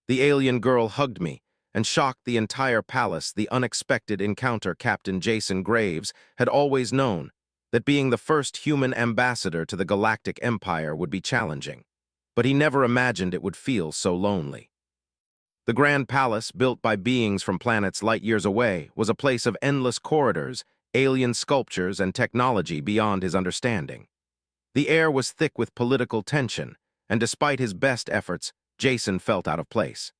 The alien girl hugged me and shocked the entire palace. The unexpected encounter. Captain Jason Graves had always known that being the first human ambassador to the Galactic Empire would be challenging, but he never imagined it would feel so lonely. The Grand Palace, built by beings from planets light years away, was a place of endless corridors, alien sculptures, and technology beyond his understanding. The air was thick with political tension, and despite his best efforts, Jason felt out of place.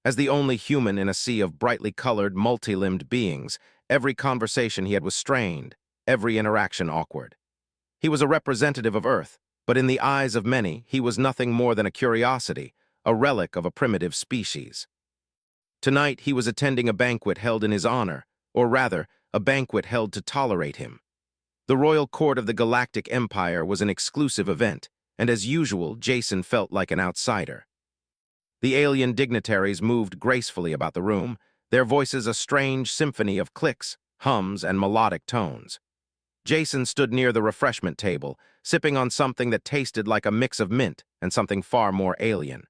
As the only human in a sea of brightly colored, multi-limbed beings, every conversation he had was strained, every interaction awkward. He was a representative of Earth, but in the eyes of many, he was nothing more than a curiosity, a relic of a primitive species. Tonight, he was attending a banquet held in his honor, or rather, a banquet held to tolerate him. The royal court of the Galactic Empire was an exclusive event, and as usual, Jason felt like an outsider. The alien dignitaries moved gracefully about the room, their voices a strange symphony of clicks, hums, and melodic tones. Jason stood near the refreshment table, sipping on something that tasted like a mix of mint and something far more alien.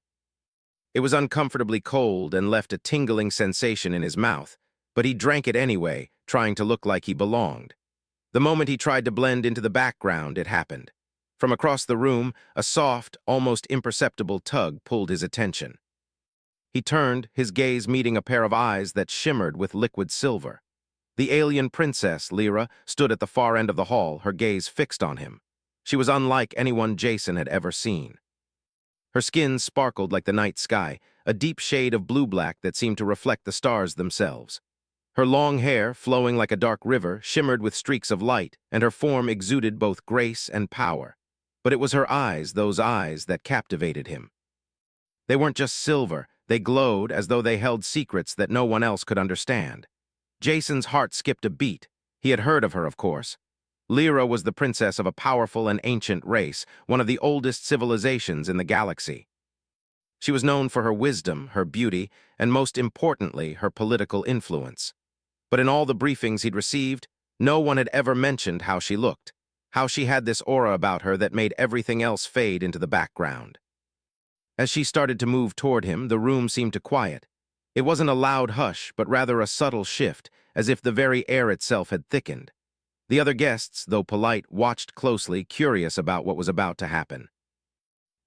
It was uncomfortably cold and left a tingling sensation in his mouth, but he drank it anyway, trying to look like he belonged. The moment he tried to blend into the background, it happened. From across the room, a soft, almost imperceptible tug pulled his attention. He turned, his gaze meeting a pair of eyes that shimmered with liquid silver. The alien princess, Lyra, stood at the far end of the hall, her gaze fixed on him. She was unlike anyone Jason had ever seen. Her skin sparkled like the night sky, a deep shade of blue-black that seemed to reflect the stars themselves. Her long hair, flowing like a dark river, shimmered with streaks of light, and her form exuded both grace and power. But it was her eyes, those eyes, that captivated him. They weren't just silver, they glowed as though they held secrets that no one else could understand. Jason's heart skipped a beat. He had heard of her, of course. Lyra was the princess of a powerful and ancient race, one of the oldest civilizations in the galaxy. She was known for her wisdom, her beauty, and most importantly, her political influence. But in all the briefings he'd received, no one had ever mentioned how she looked, how she had this aura about her that made everything else fade into the background. As she started to move toward him, the room seemed to quiet. It wasn't a loud hush, but rather a subtle shift, as if the very air itself had thickened. The other guests, though polite, watched closely, curious about what was about to happen.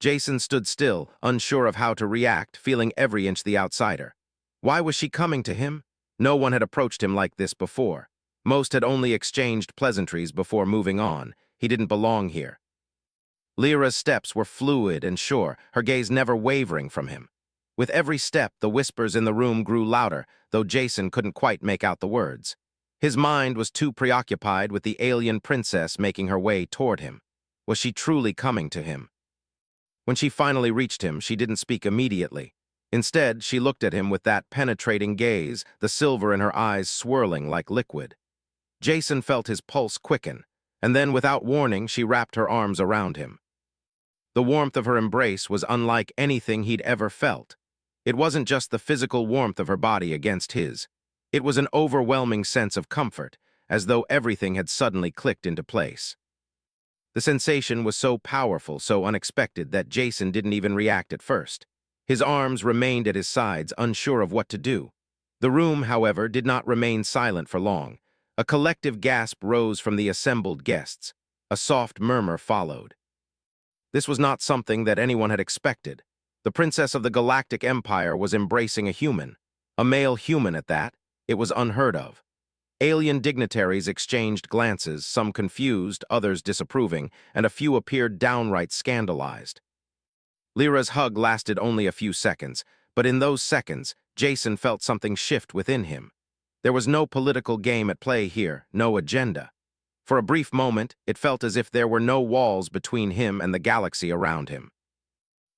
Jason stood still, unsure of how to react, feeling every inch the outsider. Why was she coming to him? No one had approached him like this before. Most had only exchanged pleasantries before moving on. He didn't belong here. Lyra's steps were fluid and sure, her gaze never wavering from him. With every step, the whispers in the room grew louder, though Jason couldn't quite make out the words. His mind was too preoccupied with the alien princess making her way toward him. Was she truly coming to him? When she finally reached him, she didn't speak immediately. Instead, she looked at him with that penetrating gaze, the silver in her eyes swirling like liquid. Jason felt his pulse quicken, and then, without warning, she wrapped her arms around him. The warmth of her embrace was unlike anything he'd ever felt. It wasn't just the physical warmth of her body against his. It was an overwhelming sense of comfort, as though everything had suddenly clicked into place. The sensation was so powerful, so unexpected, that Jason didn't even react at first. His arms remained at his sides, unsure of what to do. The room, however, did not remain silent for long. A collective gasp rose from the assembled guests. A soft murmur followed. This was not something that anyone had expected. The princess of the Galactic Empire was embracing a human, a male human at that. It was unheard of. Alien dignitaries exchanged glances, some confused, others disapproving, and a few appeared downright scandalized. Lyra's hug lasted only a few seconds, but in those seconds, Jason felt something shift within him. There was no political game at play here, no agenda. For a brief moment, it felt as if there were no walls between him and the galaxy around him.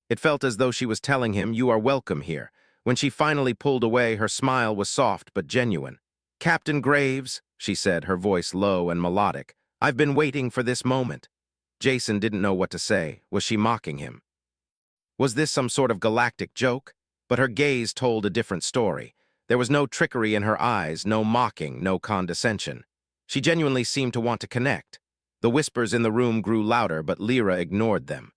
It felt as though she was telling him, "You are welcome here." When she finally pulled away, her smile was soft but genuine. "Captain Graves," she said, her voice low and melodic, "I've been waiting for this moment." Jason didn't know what to say. Was she mocking him? Was this some sort of galactic joke? But her gaze told a different story. There was no trickery in her eyes, no mocking, no condescension. She genuinely seemed to want to connect. The whispers in the room grew louder, but Lyra ignored them.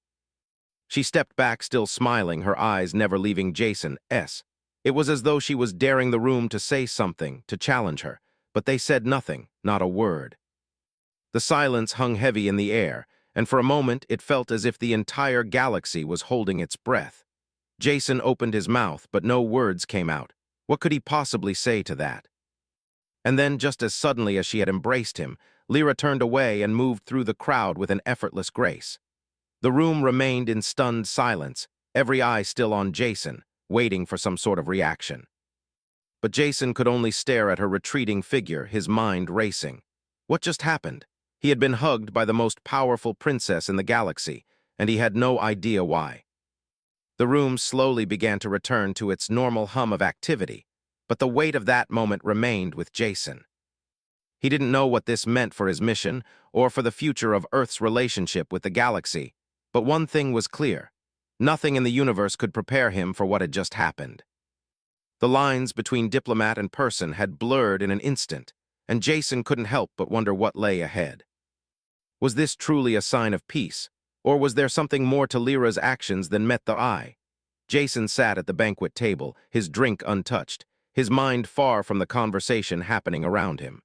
She stepped back, still smiling, her eyes never leaving Jason's. It was as though she was daring the room to say something, to challenge her, but they said nothing, not a word. The silence hung heavy in the air, and for a moment it felt as if the entire galaxy was holding its breath. Jason opened his mouth, but no words came out. What could he possibly say to that? And then, just as suddenly as she had embraced him, Lyra turned away and moved through the crowd with an effortless grace. The room remained in stunned silence, every eye still on Jason, waiting for some sort of reaction. But Jason could only stare at her retreating figure, his mind racing. What just happened? He had been hugged by the most powerful princess in the galaxy, and he had no idea why. The room slowly began to return to its normal hum of activity, but the weight of that moment remained with Jason. He didn't know what this meant for his mission or for the future of Earth's relationship with the galaxy, but one thing was clear. Nothing in the universe could prepare him for what had just happened. The lines between diplomat and person had blurred in an instant, and Jason couldn't help but wonder what lay ahead. Was this truly a sign of peace, or was there something more to Lyra's actions than met the eye? Jason sat at the banquet table, his drink untouched, his mind far from the conversation happening around him.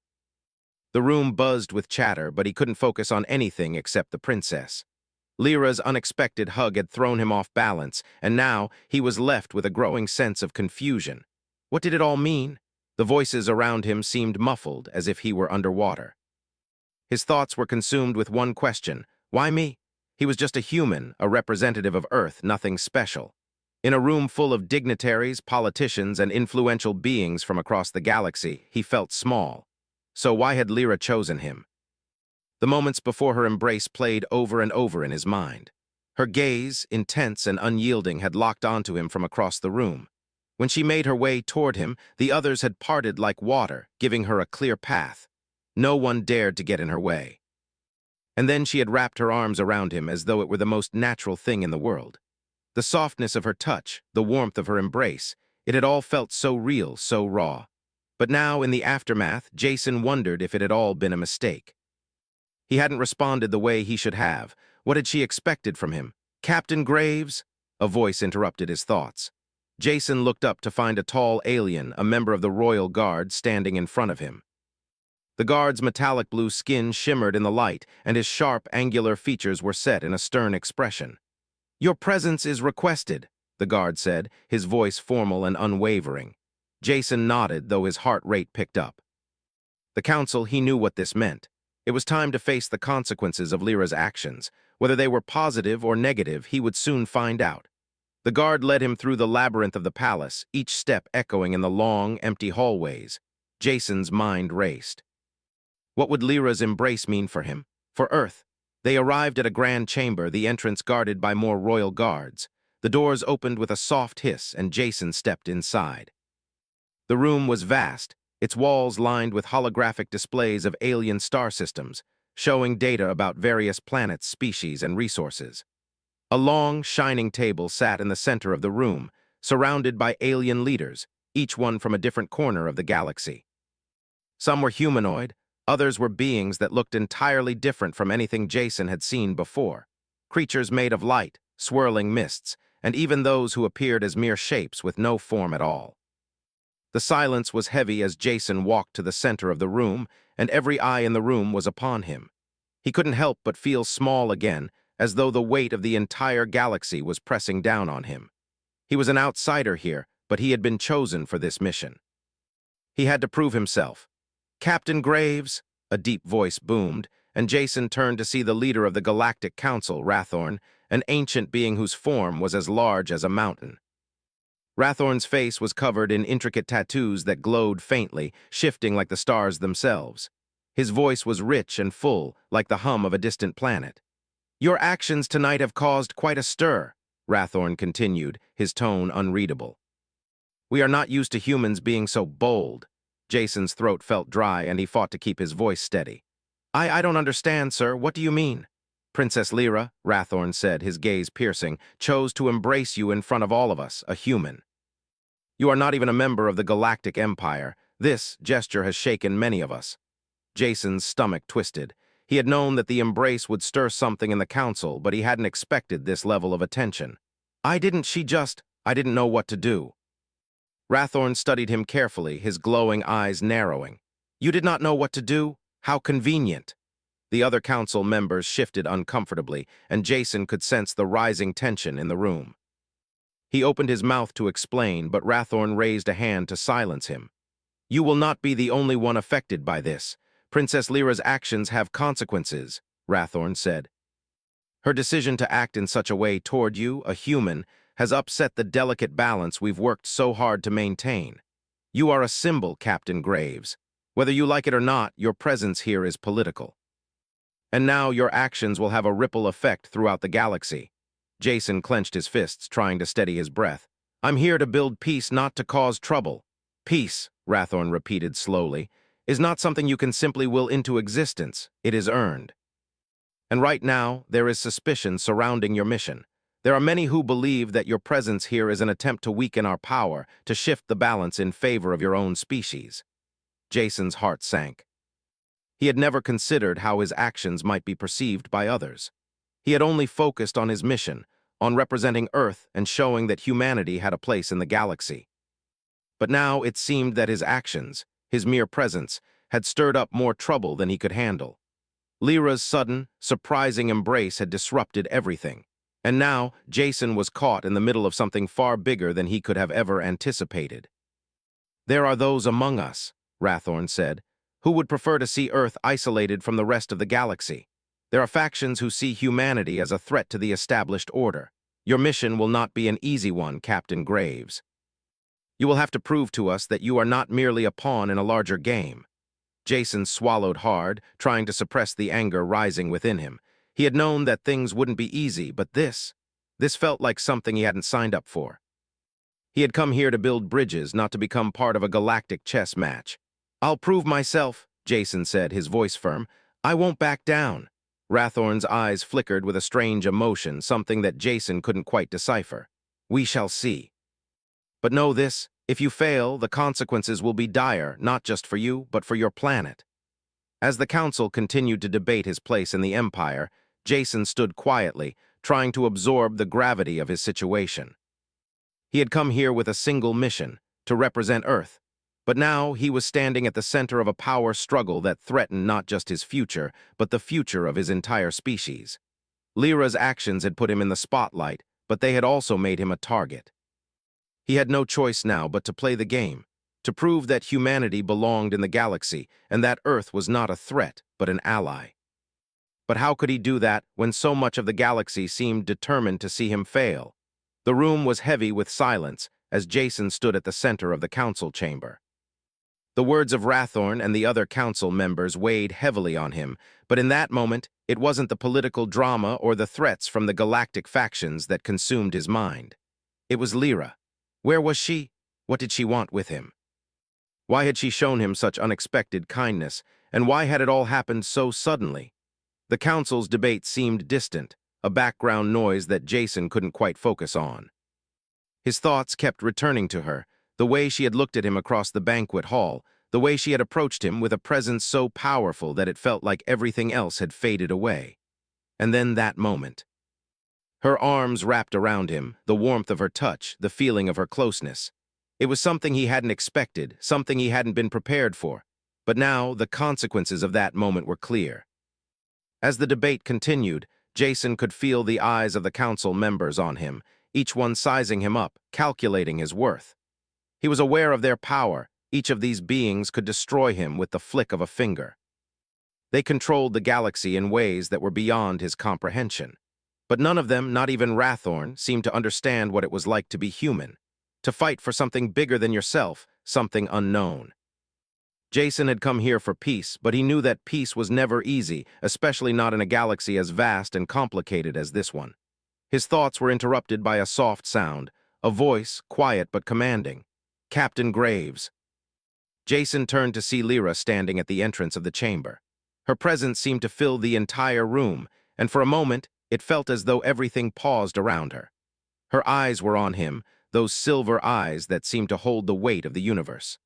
The room buzzed with chatter, but he couldn't focus on anything except the princess. Lyra's unexpected hug had thrown him off balance, and now he was left with a growing sense of confusion. What did it all mean? The voices around him seemed muffled, as if he were underwater. His thoughts were consumed with one question: why me? He was just a human, a representative of Earth, nothing special. In a room full of dignitaries, politicians, and influential beings from across the galaxy, he felt small. So why had Lyra chosen him? The moments before her embrace played over and over in his mind. Her gaze, intense and unyielding, had locked onto him from across the room. When she made her way toward him, the others had parted like water, giving her a clear path. No one dared to get in her way. And then she had wrapped her arms around him as though it were the most natural thing in the world. The softness of her touch, the warmth of her embrace, it had all felt so real, so raw. But now, in the aftermath, Jason wondered if it had all been a mistake. He hadn't responded the way he should have. What had she expected from him? Captain Graves? A voice interrupted his thoughts. Jason looked up to find a tall alien, a member of the Royal Guard, standing in front of him. The guard's metallic blue skin shimmered in the light, and his sharp, angular features were set in a stern expression. "Your presence is requested," the guard said, his voice formal and unwavering. Jason nodded, though his heart rate picked up. The council, he knew what this meant. It was time to face the consequences of Lyra's actions. Whether they were positive or negative, he would soon find out. The guard led him through the labyrinth of the palace, each step echoing in the long, empty hallways. Jason's mind raced. What would Lyra's embrace mean for him? For Earth? They arrived at a grand chamber, the entrance guarded by more royal guards. The doors opened with a soft hiss, and Jason stepped inside. The room was vast, its walls lined with holographic displays of alien star systems, showing data about various planets, species, and resources. A long, shining table sat in the center of the room, surrounded by alien leaders, each one from a different corner of the galaxy. Some were humanoid, others were beings that looked entirely different from anything Jason had seen before. Creatures made of light, swirling mists, and even those who appeared as mere shapes with no form at all. The silence was heavy as Jason walked to the center of the room, and every eye in the room was upon him. He couldn't help but feel small again, as though the weight of the entire galaxy was pressing down on him. He was an outsider here, but he had been chosen for this mission. He had to prove himself. "Captain Graves," a deep voice boomed, and Jason turned to see the leader of the Galactic Council, Rathorn, an ancient being whose form was as large as a mountain. Rathorn's face was covered in intricate tattoos that glowed faintly, shifting like the stars themselves. His voice was rich and full, like the hum of a distant planet. "Your actions tonight have caused quite a stir," Rathorn continued, his tone unreadable. "We are not used to humans being so bold." Jason's throat felt dry, and he fought to keep his voice steady. I don't understand, sir. What do you mean?" "Princess Lyra," Rathorn said, his gaze piercing, "chose to embrace you in front of all of us, a human. You are not even a member of the Galactic Empire. This gesture has shaken many of us." Jason's stomach twisted. He had known that the embrace would stir something in the council, but he hadn't expected this level of attention. I didn't know what to do. Rathorn studied him carefully, his glowing eyes narrowing. You did not know what to do? How convenient. The other council members shifted uncomfortably, and Jason could sense the rising tension in the room. He opened his mouth to explain, but Rathorn raised a hand to silence him. You will not be the only one affected by this. Princess Lyra's actions have consequences, Rathorn said. Her decision to act in such a way toward you, a human, has upset the delicate balance we've worked so hard to maintain. You are a symbol, Captain Graves. Whether you like it or not, your presence here is political. And now your actions will have a ripple effect throughout the galaxy. Jason clenched his fists, trying to steady his breath. I'm here to build peace, not to cause trouble. Peace, Rathorn repeated slowly, is not something you can simply will into existence. It is earned. And right now, there is suspicion surrounding your mission. There are many who believe that your presence here is an attempt to weaken our power, to shift the balance in favor of your own species. Jason's heart sank. He had never considered how his actions might be perceived by others. He had only focused on his mission, on representing Earth and showing that humanity had a place in the galaxy. But now it seemed that his actions, his mere presence, had stirred up more trouble than he could handle. Lyra's sudden, surprising embrace had disrupted everything. And now, Jason was caught in the middle of something far bigger than he could have ever anticipated. There are those among us, Rathorn said, who would prefer to see Earth isolated from the rest of the galaxy. There are factions who see humanity as a threat to the established order. Your mission will not be an easy one, Captain Graves. You will have to prove to us that you are not merely a pawn in a larger game. Jason swallowed hard, trying to suppress the anger rising within him. He had known that things wouldn't be easy, but this felt like something he hadn't signed up for. He had come here to build bridges, not to become part of a galactic chess match. I'll prove myself, Jason said, his voice firm. I won't back down. Rathorn's eyes flickered with a strange emotion, something that Jason couldn't quite decipher. We shall see. But know this, if you fail, the consequences will be dire, not just for you, but for your planet. As the council continued to debate his place in the Empire, Jason stood quietly, trying to absorb the gravity of his situation. He had come here with a single mission, to represent Earth. But now he was standing at the center of a power struggle that threatened not just his future, but the future of his entire species. Lyra's actions had put him in the spotlight, but they had also made him a target. He had no choice now but to play the game, to prove that humanity belonged in the galaxy and that Earth was not a threat, but an ally. But how could he do that when so much of the galaxy seemed determined to see him fail? The room was heavy with silence as Jason stood at the center of the council chamber. The words of Rathorn and the other council members weighed heavily on him, but in that moment, it wasn't the political drama or the threats from the galactic factions that consumed his mind. It was Lyra. Where was she? What did she want with him? Why had she shown him such unexpected kindness, and why had it all happened so suddenly? The council's debate seemed distant, a background noise that Jason couldn't quite focus on. His thoughts kept returning to her, the way she had looked at him across the banquet hall, the way she had approached him with a presence so powerful that it felt like everything else had faded away. And then that moment. Her arms wrapped around him, the warmth of her touch, the feeling of her closeness. It was something he hadn't expected, something he hadn't been prepared for. But now, the consequences of that moment were clear. As the debate continued, Jason could feel the eyes of the council members on him, each one sizing him up, calculating his worth. He was aware of their power. Each of these beings could destroy him with the flick of a finger. They controlled the galaxy in ways that were beyond his comprehension. But none of them, not even Rathorn, seemed to understand what it was like to be human, to fight for something bigger than yourself, something unknown. Jason had come here for peace, but he knew that peace was never easy, especially not in a galaxy as vast and complicated as this one. His thoughts were interrupted by a soft sound, a voice, quiet but commanding. Captain Graves. Jason turned to see Lyra standing at the entrance of the chamber. Her presence seemed to fill the entire room, and for a moment, it felt as though everything paused around her. Her eyes were on him, those silver eyes that seemed to hold the weight of the universe.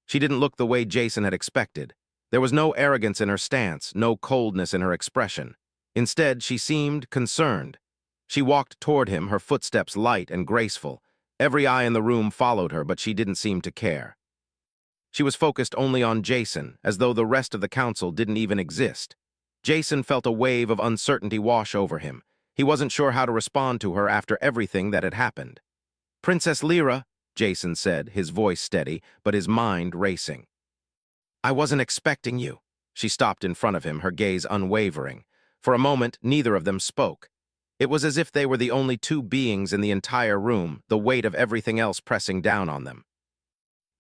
She didn't look the way Jason had expected, There was no arrogance in her stance, no coldness in her expression. Instead, she seemed concerned. She walked toward him, her footsteps light and graceful. Every eye in the room followed her, but she didn't seem to care. She was focused only on Jason, as though the rest of the council didn't even exist. Jason felt a wave of uncertainty wash over him. He wasn't sure how to respond to her after everything that had happened. "Princess Lyra," Jason said, his voice steady, but his mind racing. "I wasn't expecting you." She stopped in front of him, her gaze unwavering. For a moment, neither of them spoke. It was as if they were the only two beings in the entire room, the weight of everything else pressing down on them.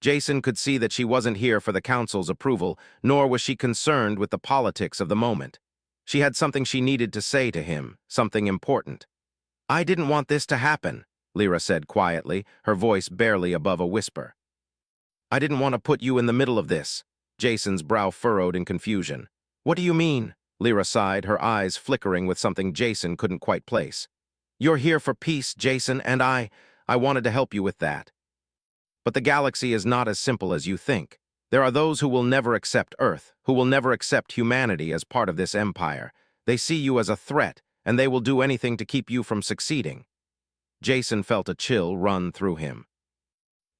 Jason could see that she wasn't here for the council's approval, nor was she concerned with the politics of the moment. She had something she needed to say to him, something important. "I didn't want this to happen," Lyra said quietly, her voice barely above a whisper. "I didn't want to put you in the middle of this." Jason's brow furrowed in confusion. "What do you mean?" Lyra sighed, her eyes flickering with something Jason couldn't quite place. "You're here for peace, Jason, and I wanted to help you with that. But the galaxy is not as simple as you think. There are those who will never accept Earth, who will never accept humanity as part of this empire. They see you as a threat, and they will do anything to keep you from succeeding." Jason felt a chill run through him.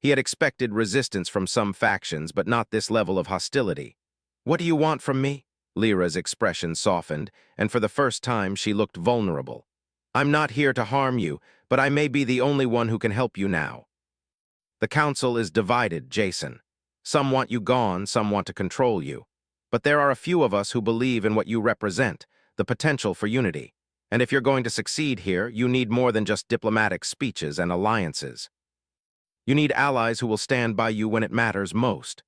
He had expected resistance from some factions, but not this level of hostility. "What do you want from me?" Lyra's expression softened, and for the first time she looked vulnerable. "I'm not here to harm you, but I may be the only one who can help you now. The council is divided, Jason. Some want you gone, some want to control you. But there are a few of us who believe in what you represent, the potential for unity. And if you're going to succeed here, you need more than just diplomatic speeches and alliances. You need allies who will stand by you when it matters most."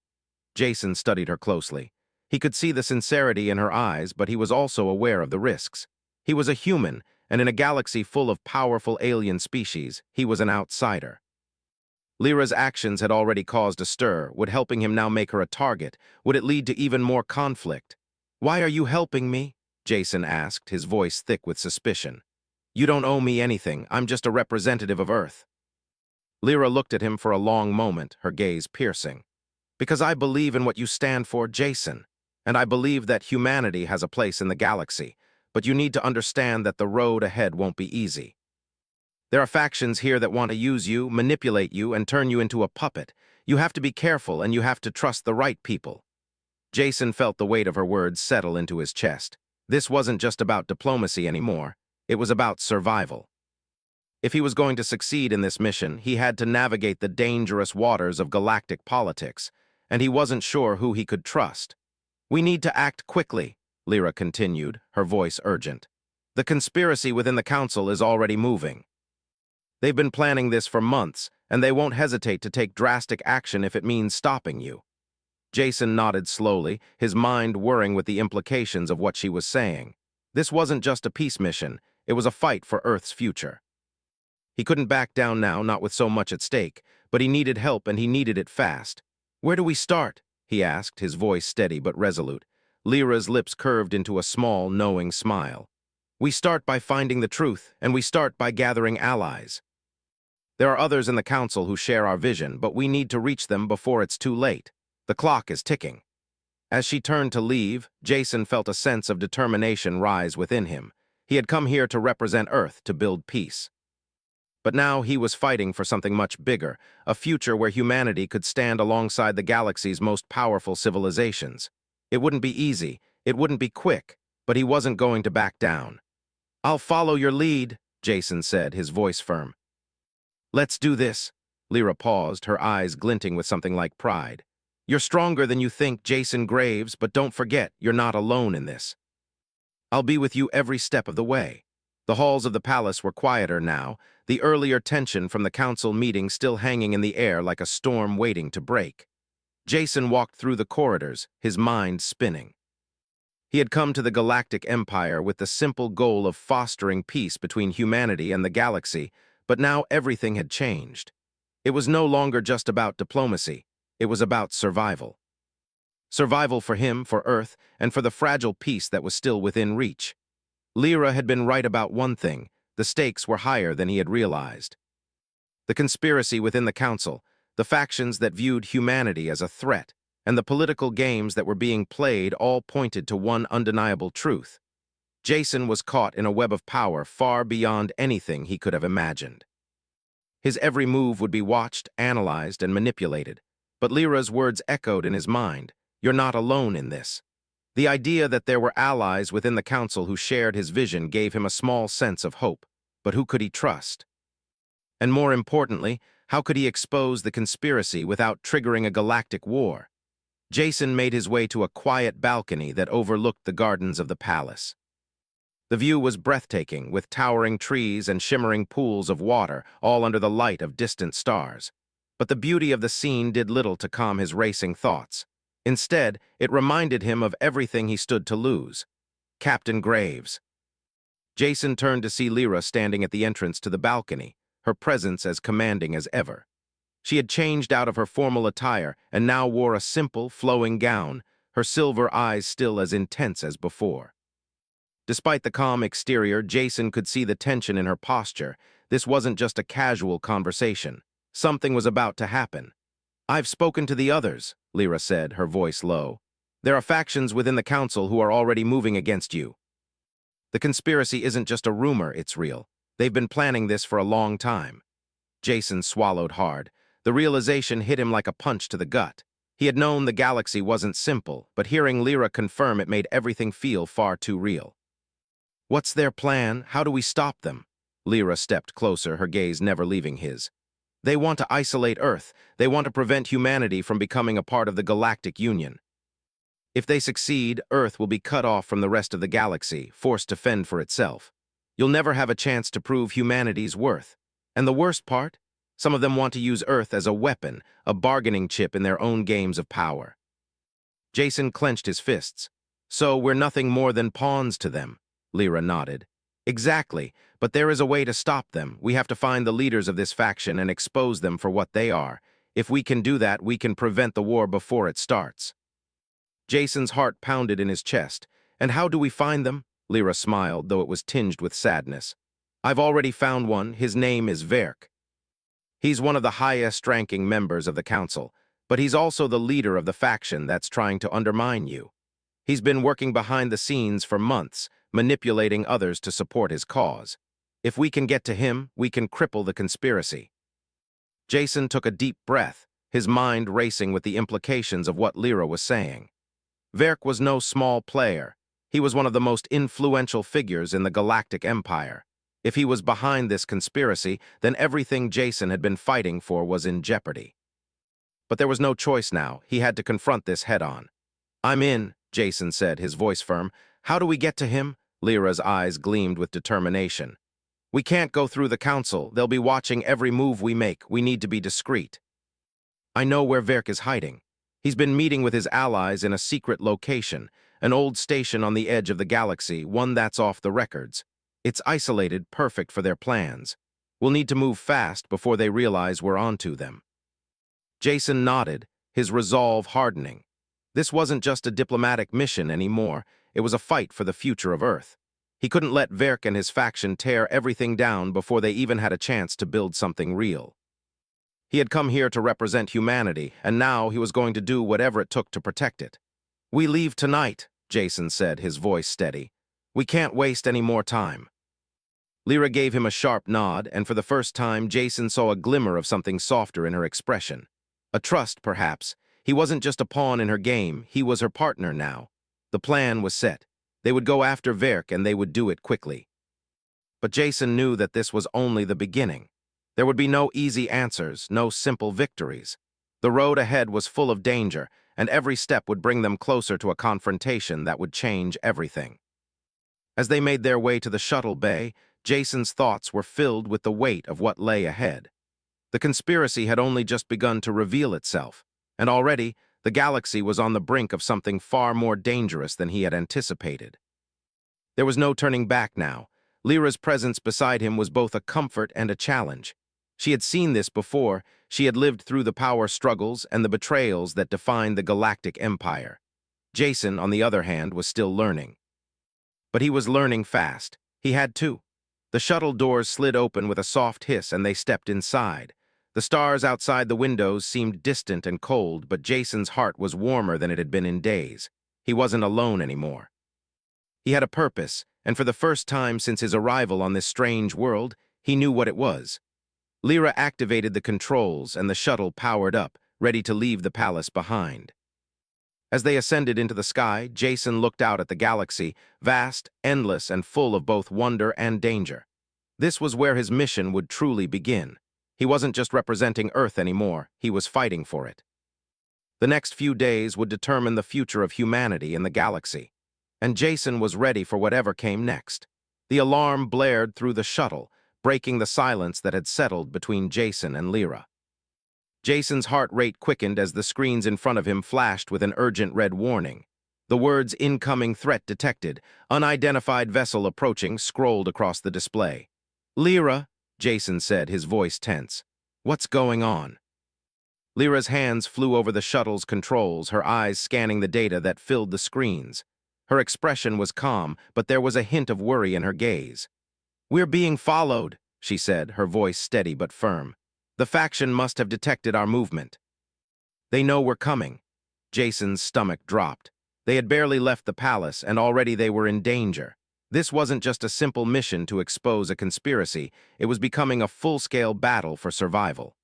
Jason studied her closely. He could see the sincerity in her eyes, but he was also aware of the risks. He was a human, and in a galaxy full of powerful alien species, he was an outsider. Lyra's actions had already caused a stir. Would helping him now make her a target? Would it lead to even more conflict? "Why are you helping me?" Jason asked, his voice thick with suspicion. "You don't owe me anything. I'm just a representative of Earth." Lyra looked at him for a long moment, her gaze piercing. "Because I believe in what you stand for, Jason. And I believe that humanity has a place in the galaxy. But you need to understand that the road ahead won't be easy. There are factions here that want to use you, manipulate you, and turn you into a puppet. You have to be careful, and you have to trust the right people." Jason felt the weight of her words settle into his chest. This wasn't just about diplomacy anymore. It was about survival. If he was going to succeed in this mission, he had to navigate the dangerous waters of galactic politics, and he wasn't sure who he could trust. "We need to act quickly," Lyra continued, her voice urgent. "The conspiracy within the council is already moving. They've been planning this for months, and they won't hesitate to take drastic action if it means stopping you." Jason nodded slowly, his mind whirring with the implications of what she was saying. This wasn't just a peace mission, it was a fight for Earth's future. He couldn't back down now, not with so much at stake, but he needed help and he needed it fast. "Where do we start?" he asked, his voice steady but resolute. Lyra's lips curved into a small, knowing smile. "We start by finding the truth, and we start by gathering allies. There are others in the council who share our vision, but we need to reach them before it's too late. The clock is ticking." As she turned to leave, Jason felt a sense of determination rise within him. He had come here to represent Earth, to build peace. But now he was fighting for something much bigger, a future where humanity could stand alongside the galaxy's most powerful civilizations. It wouldn't be easy, it wouldn't be quick, but he wasn't going to back down. "I'll follow your lead," Jason said, his voice firm. "Let's do this." Lyra paused, her eyes glinting with something like pride. "You're stronger than you think, Jason Graves, but don't forget, you're not alone in this. I'll be with you every step of the way." The halls of the palace were quieter now, the earlier tension from the council meeting still hanging in the air like a storm waiting to break. Jason walked through the corridors, his mind spinning. He had come to the Galactic Empire with the simple goal of fostering peace between humanity and the galaxy, but now everything had changed. It was no longer just about diplomacy, it was about survival. Survival for him, for Earth, and for the fragile peace that was still within reach. Lyra had been right about one thing: the stakes were higher than he had realized. The conspiracy within the council, the factions that viewed humanity as a threat, and the political games that were being played all pointed to one undeniable truth. Jason was caught in a web of power far beyond anything he could have imagined. His every move would be watched, analyzed, and manipulated, but Lyra's words echoed in his mind. You're not alone in this. The idea that there were allies within the council who shared his vision gave him a small sense of hope, but who could he trust? And more importantly, how could he expose the conspiracy without triggering a galactic war? Jason made his way to a quiet balcony that overlooked the gardens of the palace. The view was breathtaking, with towering trees and shimmering pools of water, all under the light of distant stars. But the beauty of the scene did little to calm his racing thoughts. Instead, it reminded him of everything he stood to lose. Captain Graves. Jason turned to see Lyra standing at the entrance to the balcony, her presence as commanding as ever. She had changed out of her formal attire and now wore a simple, flowing gown, her silver eyes still as intense as before. Despite the calm exterior, Jason could see the tension in her posture. This wasn't just a casual conversation. Something was about to happen. I've spoken to the others, Lyra said, her voice low. There are factions within the council who are already moving against you. The conspiracy isn't just a rumor, it's real. They've been planning this for a long time. Jason swallowed hard. The realization hit him like a punch to the gut. He had known the galaxy wasn't simple, but hearing Lyra confirm it made everything feel far too real. What's their plan? How do we stop them? Lyra stepped closer, her gaze never leaving his. They want to isolate Earth. They want to prevent humanity from becoming a part of the Galactic Union. If they succeed, Earth will be cut off from the rest of the galaxy, forced to fend for itself. You'll never have a chance to prove humanity's worth. And the worst part? Some of them want to use Earth as a weapon, a bargaining chip in their own games of power. Jason clenched his fists. So we're nothing more than pawns to them. Lyra nodded. Exactly, but there is a way to stop them. We have to find the leaders of this faction and expose them for what they are. If we can do that, we can prevent the war before it starts. Jason's heart pounded in his chest. And how do we find them? Lyra smiled, though it was tinged with sadness. I've already found one. His name is Verk. He's one of the highest-ranking members of the council, but he's also the leader of the faction that's trying to undermine you. He's been working behind the scenes for months, manipulating others to support his cause. If we can get to him, we can cripple the conspiracy. Jason took a deep breath, his mind racing with the implications of what Lyra was saying. Verk was no small player. He was one of the most influential figures in the Galactic Empire. If he was behind this conspiracy, then everything Jason had been fighting for was in jeopardy. But there was no choice now. He had to confront this head-on. I'm in, Jason said, his voice firm. How do we get to him? Lyra's eyes gleamed with determination. We can't go through the council. They'll be watching every move we make. We need to be discreet. I know where Verk is hiding. He's been meeting with his allies in a secret location, an old station on the edge of the galaxy, one that's off the records. It's isolated, perfect for their plans. We'll need to move fast before they realize we're onto them. Jason nodded, his resolve hardening. This wasn't just a diplomatic mission anymore. It was a fight for the future of Earth. He couldn't let Verk and his faction tear everything down before they even had a chance to build something real. He had come here to represent humanity, and now he was going to do whatever it took to protect it. We leave tonight, Jason said, his voice steady. We can't waste any more time. Lyra gave him a sharp nod, and for the first time, Jason saw a glimmer of something softer in her expression. A trust, perhaps. He wasn't just a pawn in her game, he was her partner now. The plan was set. They would go after Verk, and they would do it quickly. But Jason knew that this was only the beginning. There would be no easy answers, no simple victories. The road ahead was full of danger, and every step would bring them closer to a confrontation that would change everything. As they made their way to the shuttle bay, Jason's thoughts were filled with the weight of what lay ahead. The conspiracy had only just begun to reveal itself, and already the galaxy was on the brink of something far more dangerous than he had anticipated. There was no turning back now. Lyra's presence beside him was both a comfort and a challenge. She had seen this before. She had lived through the power struggles and the betrayals that defined the Galactic Empire. Jason, on the other hand, was still learning. But he was learning fast. He had to. The shuttle doors slid open with a soft hiss and they stepped inside. The stars outside the windows seemed distant and cold, but Jason's heart was warmer than it had been in days. He wasn't alone anymore. He had a purpose, and for the first time since his arrival on this strange world, he knew what it was. Lyra activated the controls, and the shuttle powered up, ready to leave the palace behind. As they ascended into the sky, Jason looked out at the galaxy, vast, endless, and full of both wonder and danger. This was where his mission would truly begin. He wasn't just representing Earth anymore, he was fighting for it. The next few days would determine the future of humanity in the galaxy, and Jason was ready for whatever came next. The alarm blared through the shuttle, breaking the silence that had settled between Jason and Lyra. Jason's heart rate quickened as the screens in front of him flashed with an urgent red warning. The words "incoming threat detected," "unidentified vessel approaching" scrolled across the display. "Lyra," Jason said, his voice tense. "What's going on?" Lyra's hands flew over the shuttle's controls, her eyes scanning the data that filled the screens. Her expression was calm, but there was a hint of worry in her gaze. "We're being followed," she said, her voice steady but firm. "The faction must have detected our movement." "They know we're coming." Jason's stomach dropped. They had barely left the palace, and already they were in danger. This wasn't just a simple mission to expose a conspiracy, it was becoming a full-scale battle for survival.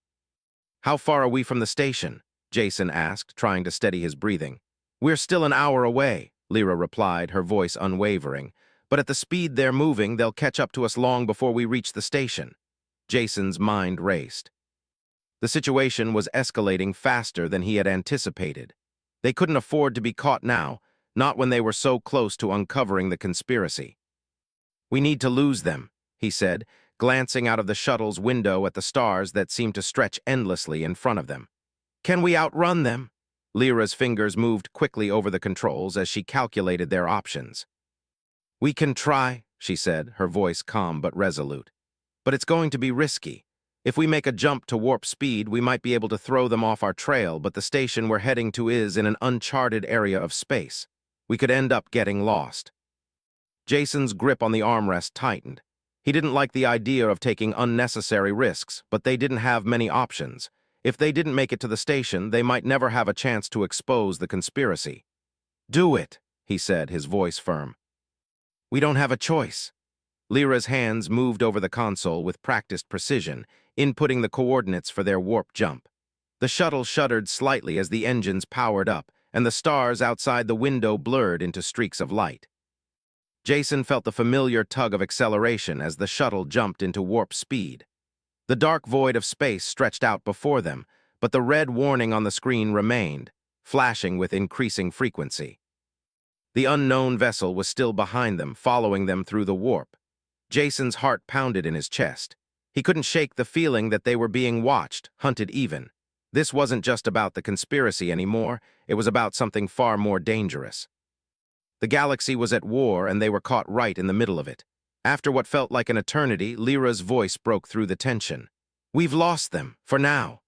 "How far are we from the station?" Jason asked, trying to steady his breathing. "We're still an hour away," Lyra replied, her voice unwavering. "But at the speed they're moving, they'll catch up to us long before we reach the station." Jason's mind raced. The situation was escalating faster than he had anticipated. They couldn't afford to be caught now, not when they were so close to uncovering the conspiracy. "We need to lose them," he said, glancing out of the shuttle's window at the stars that seemed to stretch endlessly in front of them. "Can we outrun them?" Lyra's fingers moved quickly over the controls as she calculated their options. "We can try," she said, her voice calm but resolute. "But it's going to be risky. If we make a jump to warp speed, we might be able to throw them off our trail, but the station we're heading to is in an uncharted area of space. We could end up getting lost." Jason's grip on the armrest tightened. He didn't like the idea of taking unnecessary risks, but they didn't have many options. If they didn't make it to the station, they might never have a chance to expose the conspiracy. "Do it," he said, his voice firm. "We don't have a choice." Lyra's hands moved over the console with practiced precision, inputting the coordinates for their warp jump. The shuttle shuddered slightly as the engines powered up, and the stars outside the window blurred into streaks of light. Jason felt the familiar tug of acceleration as the shuttle jumped into warp speed. The dark void of space stretched out before them, but the red warning on the screen remained, flashing with increasing frequency. The unknown vessel was still behind them, following them through the warp. Jason's heart pounded in his chest. He couldn't shake the feeling that they were being watched, hunted even. This wasn't just about the conspiracy anymore, it was about something far more dangerous. The galaxy was at war, and they were caught right in the middle of it. After what felt like an eternity, Lyra's voice broke through the tension. "We've lost them, for now."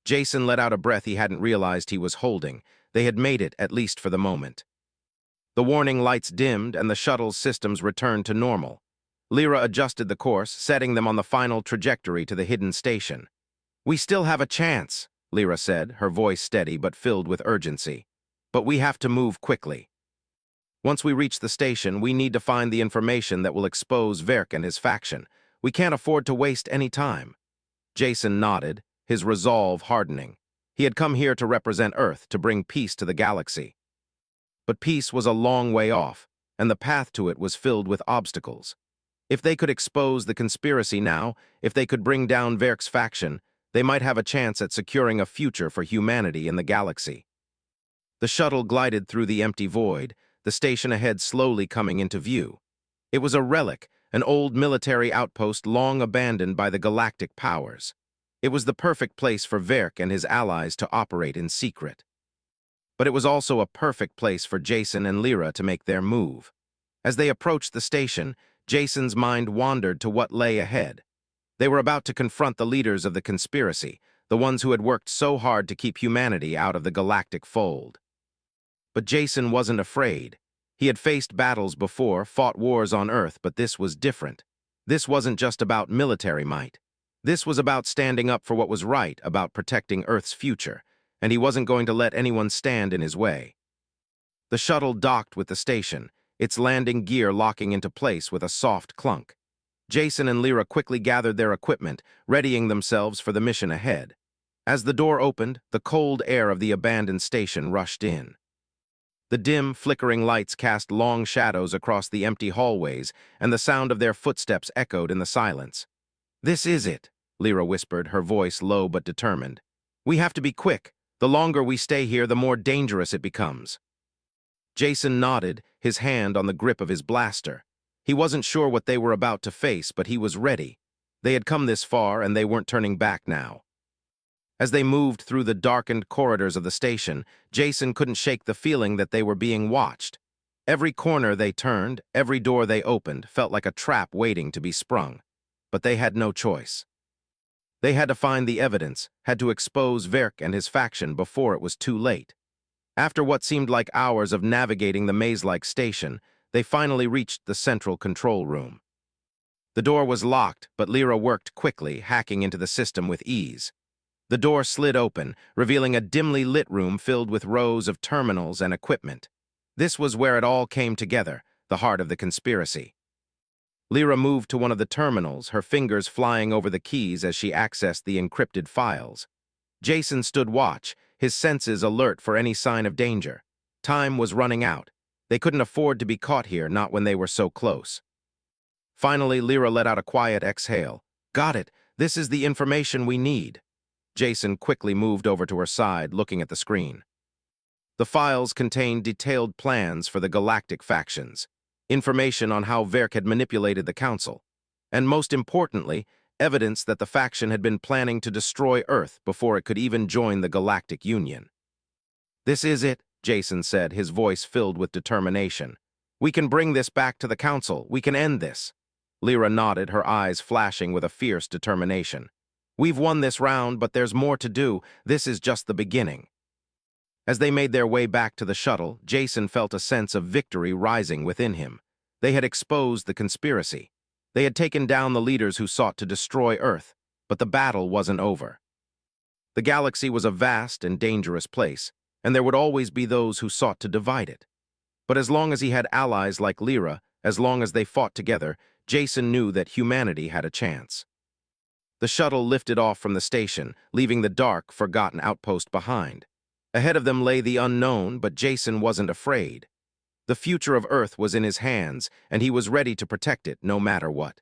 Jason let out a breath he hadn't realized he was holding. They had made it, at least for the moment. The warning lights dimmed, and the shuttle's systems returned to normal. Lyra adjusted the course, setting them on the final trajectory to the hidden station. "We still have a chance," Lyra said, her voice steady but filled with urgency. "But we have to move quickly. Once we reach the station, we need to find the information that will expose Verk and his faction. We can't afford to waste any time." Jason nodded, his resolve hardening. He had come here to represent Earth, to bring peace to the galaxy. But peace was a long way off, and the path to it was filled with obstacles. If they could expose the conspiracy now, if they could bring down Verk's faction, they might have a chance at securing a future for humanity in the galaxy. The shuttle glided through the empty void, the station ahead slowly coming into view. It was a relic, an old military outpost long abandoned by the galactic powers. It was the perfect place for Verk and his allies to operate in secret. But it was also a perfect place for Jason and Lyra to make their move. As they approached the station, Jason's mind wandered to what lay ahead. They were about to confront the leaders of the conspiracy, the ones who had worked so hard to keep humanity out of the galactic fold. But Jason wasn't afraid. He had faced battles before, fought wars on Earth, but this was different. This wasn't just about military might. This was about standing up for what was right, about protecting Earth's future, and he wasn't going to let anyone stand in his way. The shuttle docked with the station, its landing gear locking into place with a soft clunk. Jason and Lyra quickly gathered their equipment, readying themselves for the mission ahead. As the door opened, the cold air of the abandoned station rushed in. The dim, flickering lights cast long shadows across the empty hallways, and the sound of their footsteps echoed in the silence. "This is it," Lyra whispered, her voice low but determined. "We have to be quick. The longer we stay here, the more dangerous it becomes." Jason nodded, his hand on the grip of his blaster. He wasn't sure what they were about to face, but he was ready. They had come this far, and they weren't turning back now. As they moved through the darkened corridors of the station, Jason couldn't shake the feeling that they were being watched. Every corner they turned, every door they opened, felt like a trap waiting to be sprung. But they had no choice. They had to find the evidence, had to expose Verk and his faction before it was too late. After what seemed like hours of navigating the maze-like station, they finally reached the central control room. The door was locked, but Lyra worked quickly, hacking into the system with ease. The door slid open, revealing a dimly lit room filled with rows of terminals and equipment. This was where it all came together, the heart of the conspiracy. Lyra moved to one of the terminals, her fingers flying over the keys as she accessed the encrypted files. Jason stood watch, his senses alert for any sign of danger. Time was running out. They couldn't afford to be caught here, not when they were so close. Finally, Lyra let out a quiet exhale. "Got it. This is the information we need." Jason quickly moved over to her side, looking at the screen. The files contained detailed plans for the galactic factions, information on how Verk had manipulated the Council, and most importantly, evidence that the faction had been planning to destroy Earth before it could even join the Galactic Union. "This is it," Jason said, his voice filled with determination. "We can bring this back to the Council. We can end this." Lyra nodded, her eyes flashing with a fierce determination. "We've won this round, but there's more to do. This is just the beginning." As they made their way back to the shuttle, Jason felt a sense of victory rising within him. They had exposed the conspiracy. They had taken down the leaders who sought to destroy Earth, but the battle wasn't over. The galaxy was a vast and dangerous place, and there would always be those who sought to divide it. But as long as he had allies like Lyra, as long as they fought together, Jason knew that humanity had a chance. The shuttle lifted off from the station, leaving the dark, forgotten outpost behind. Ahead of them lay the unknown, but Jason wasn't afraid. The future of Earth was in his hands, and he was ready to protect it no matter what.